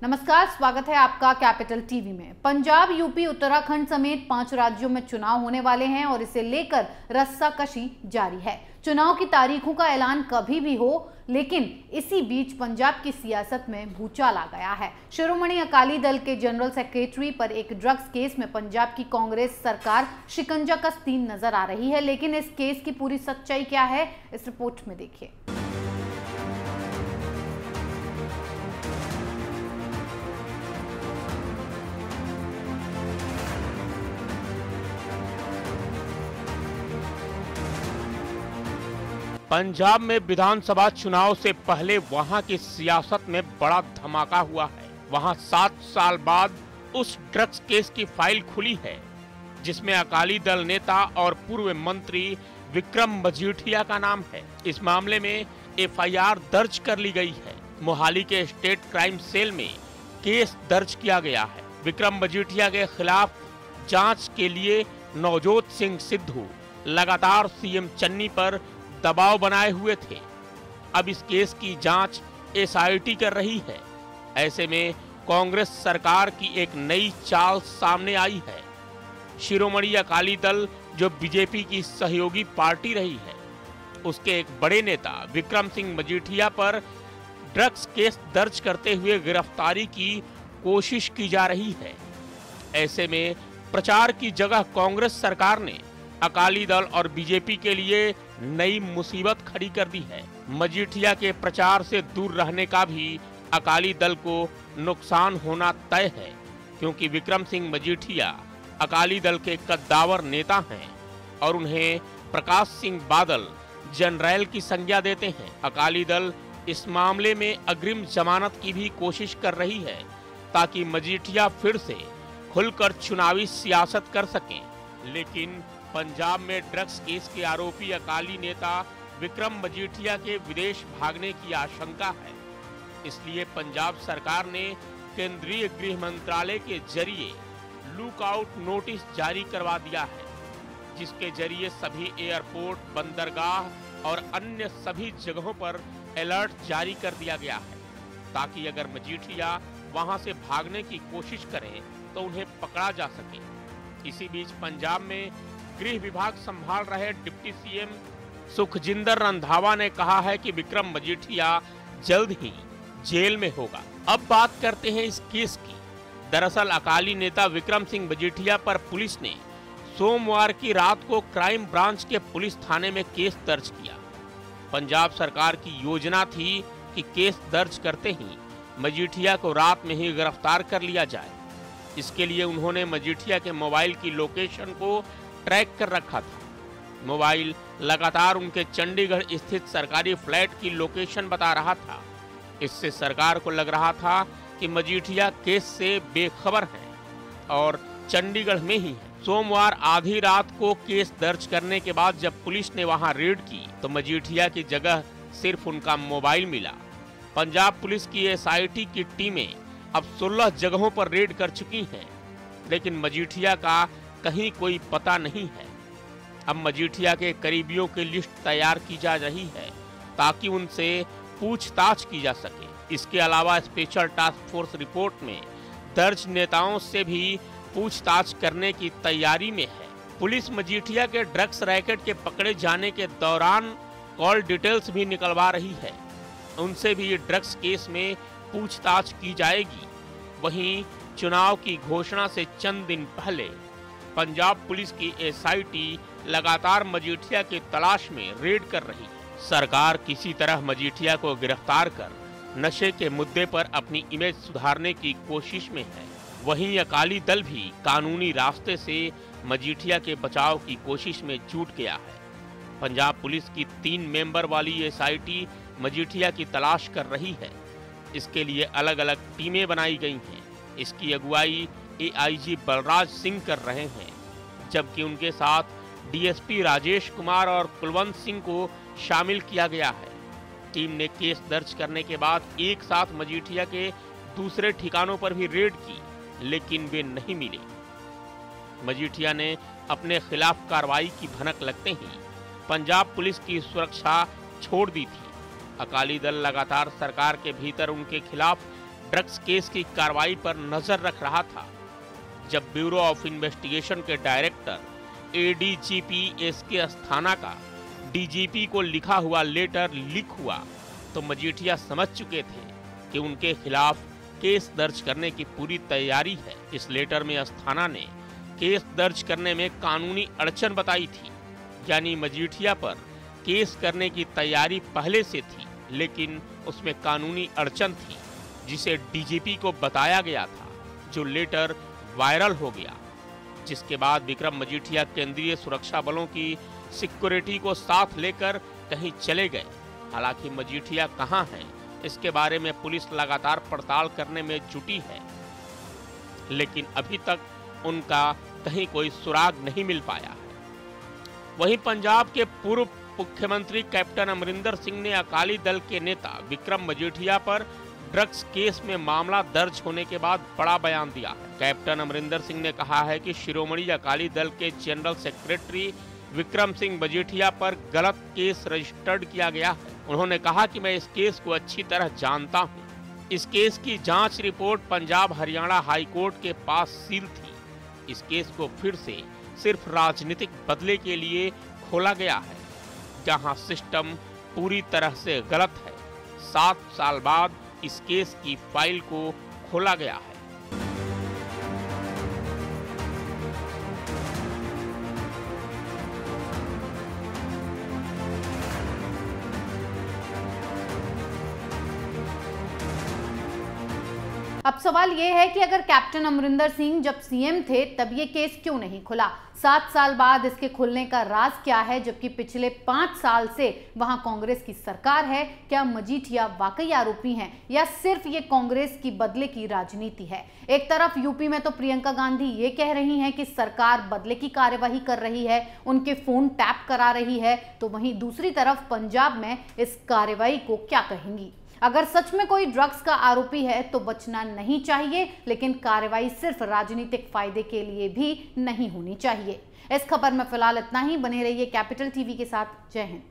नमस्कार, स्वागत है आपका कैपिटल टीवी में। पंजाब, यूपी, उत्तराखंड समेत 5 राज्यों में चुनाव होने वाले हैं और इसे लेकर रस्साकशी जारी है। चुनाव की तारीखों का ऐलान कभी भी हो, लेकिन इसी बीच पंजाब की सियासत में भूचाल आ गया है। शिरोमणि अकाली दल के जनरल सेक्रेटरी पर एक ड्रग्स केस में पंजाब की कांग्रेस सरकार शिकंजा कसती नजर आ रही है, लेकिन इस केस की पूरी सच्चाई क्या है, इस रिपोर्ट में देखिए। पंजाब में विधानसभा चुनाव से पहले वहां की सियासत में बड़ा धमाका हुआ है। वहां 7 साल बाद उस ड्रग्स केस की फाइल खुली है जिसमें अकाली दल नेता और पूर्व मंत्री विक्रम मजीठिया का नाम है। इस मामले में एफआईआर दर्ज कर ली गई है। मोहाली के स्टेट क्राइम सेल में केस दर्ज किया गया है। विक्रम मजीठिया के खिलाफ जांच के लिए नवजोत सिंह सिद्धू लगातार सीएम चन्नी पर दबाव बनाए हुए थे। अब इस केस की जांच एसआईटी कर रही है। ऐसे में कांग्रेस सरकार की एक नई चाल सामने आई है। शिरोमणि अकाली दल, जो बीजेपी की सहयोगी पार्टी रही है, उसके एक बड़े नेता विक्रम सिंह मजीठिया पर ड्रग्स केस दर्ज करते हुए गिरफ्तारी की कोशिश की जा रही है। ऐसे में प्रचार की जगह कांग्रेस सरकार ने अकाली दल और बीजेपी के लिए नई मुसीबत खड़ी कर दी है। मजीठिया के प्रचार से दूर रहने का भी अकाली दल को नुकसान होना तय है, क्योंकि विक्रम सिंह मजीठिया अकाली दल के कद्दावर नेता हैं और उन्हें प्रकाश सिंह बादल जनरल की संज्ञा देते हैं। अकाली दल इस मामले में अग्रिम जमानत की भी कोशिश कर रही है ताकि मजीठिया फिर से खुलकर चुनावी सियासत कर सकें। लेकिन पंजाब में ड्रग्स केस के आरोपी अकाली नेता विक्रम मजीठिया के विदेश भागने की आशंका है। इसलिए पंजाब सरकार ने केंद्रीय गृह मंत्रालय के जरिए लुकआउट नोटिस जारी करवा दिया है, जिसके जरिए सभी एयरपोर्ट, बंदरगाह और अन्य सभी जगहों पर अलर्ट जारी कर दिया गया है, ताकि अगर मजीठिया वहां से भागने की कोशिश करें तो उन्हें पकड़ा जा सके। इसी बीच पंजाब में गृह विभाग संभाल रहे डिप्टी सीएम सुखजिंदर रंधावा ने कहा है कि विक्रम मजीठिया जल्द ही जेल में होगा। अब बात करते हैं इस केस की। दरअसल अकाली नेता विक्रम सिंह मजीठिया पर पुलिस ने सोमवार की रात को क्राइम ब्रांच के पुलिस थाने में केस दर्ज किया। पंजाब सरकार की योजना थी कि केस दर्ज करते ही मजीठिया को रात में ही गिरफ्तार कर लिया जाए। इसके लिए उन्होंने मजीठिया के मोबाइल की लोकेशन को ट्रैक कर रखा था। मोबाइल लगातार उनके चंडीगढ़ स्थित सरकारी फ्लैट की लोकेशन बता रहा था। इससे सरकार को लग रहा था कि मजीठिया केस से बेखबर हैं और चंडीगढ़ में ही हैं। सोमवार आधी रात को केस दर्ज करने के बाद जब पुलिस ने वहां रेड की तो मजीठिया की जगह सिर्फ उनका मोबाइल मिला। पंजाब पुलिस की एसआईटी की टीमें अब 16 जगहों पर रेड कर चुकी हैं, लेकिन मजीठिया का कहीं कोई पता नहीं है। अब मजीठिया के करीबियों की लिस्ट तैयार की जा रही है ताकि उनसे पूछताछ की जा सके। इसके अलावा स्पेशल टास्क फोर्स रिपोर्ट में दर्ज नेताओं से भी पूछताछ करने की तैयारी में है। पुलिस मजीठिया के ड्रग्स रैकेट के पकड़े जाने के दौरान कॉल डिटेल्स भी निकलवा रही है। उनसे भी ड्रग्स केस में पूछताछ की जाएगी। वहीं चुनाव की घोषणा से चंद दिन पहले पंजाब पुलिस की एसआईटी लगातार मजीठिया की तलाश में रेड कर रही है। सरकार किसी तरह मजीठिया को गिरफ्तार कर नशे के मुद्दे पर अपनी इमेज सुधारने की कोशिश में है। वहीं अकाली दल भी कानूनी रास्ते से मजीठिया के बचाव की कोशिश में जुट गया है। पंजाब पुलिस की 3 मेंबर वाली एसआईटी मजीठिया की तलाश कर रही है। इसके लिए अलग अलग टीमें बनाई गई हैं। इसकी अगुवाई एआईजी बलराज सिंह कर रहे हैं, जबकि उनके साथ डीएसपी राजेश कुमार और कुलवंत सिंह को शामिल किया गया है। टीम ने केस दर्ज करने के बाद एक साथ मजीठिया के दूसरे ठिकानों पर भी रेड की, लेकिन वे नहीं मिले। मजीठिया ने अपने खिलाफ कार्रवाई की भनक लगते ही पंजाब पुलिस की सुरक्षा छोड़ दी थी। अकाली दल लगातार सरकार के भीतर उनके खिलाफ ड्रग्स केस की कार्रवाई पर नजर रख रहा था। जब ब्यूरो ऑफ इन्वेस्टिगेशन के डायरेक्टर एडीजीपी एसके अस्थाना का डीजीपी को लिखा हुआ लेटर लीक हुआ तो मजीठिया समझ चुके थे कि उनके खिलाफ केस दर्ज करने की पूरी तैयारी है। इस लेटर में अस्थाना ने केस दर्ज करने में कानूनी अड़चन बताई थी, यानी मजीठिया पर केस करने की तैयारी पहले से थी, लेकिन उसमें कानूनी अड़चन थी जिसे डीजीपी को बताया गया था, जो लेटर वायरल हो गया। जिसके बाद विक्रम मजीठिया केंद्रीय सुरक्षा बलों की सिक्योरिटी को साथ लेकर कहीं चले गए। हालांकि मजीठिया कहां हैं, इसके बारे में पुलिस लगातार पड़ताल करने में जुटी है, लेकिन अभी तक उनका कहीं कोई सुराग नहीं मिल पाया है। वहीं पंजाब के पूर्व मुख्यमंत्री कैप्टन अमरिंदर सिंह ने अकाली दल के नेता विक्रम मजीठिया पर ड्रग्स केस में मामला दर्ज होने के बाद बड़ा बयान दिया है। कैप्टन अमरिंदर सिंह ने कहा है कि शिरोमणि अकाली दल के जनरल सेक्रेटरी विक्रम सिंह मजीठिया पर गलत केस रजिस्टर्ड किया गया है। उन्होंने कहा कि मैं इस केस को अच्छी तरह जानता हूं। इस केस की जांच report Punjab Haryana high court के पास सील थी। इस केस को फिर से सिर्फ राजनीतिक बदले के लिए खोला गया है, जहां सिस्टम पूरी तरह से गलत है। 7 साल बाद इस केस की फाइल को खोला गया है। अब सवाल यह है कि अगर कैप्टन अमरिंदर सिंह जब सीएम थे तब ये केस क्यों नहीं खुला? 7 साल बाद इसके खुलने का राज क्या है, जबकि पिछले 5 साल से वहां कांग्रेस की सरकार है? क्या मजीठिया वाकई आरोपी हैं या सिर्फ ये कांग्रेस की बदले की राजनीति है? एक तरफ यूपी में तो प्रियंका गांधी ये कह रही हैं कि सरकार बदले की कार्यवाही कर रही है, उनके फोन टैप करा रही है, तो वहीं दूसरी तरफ पंजाब में इस कार्यवाही को क्या कहेंगी? अगर सच में कोई ड्रग्स का आरोपी है तो बचना नहीं चाहिए, लेकिन कार्रवाई सिर्फ राजनीतिक फायदे के लिए भी नहीं होनी चाहिए। इस खबर में फिलहाल इतना ही। बने रहिए कैपिटल टीवी के साथ। जय हिंद।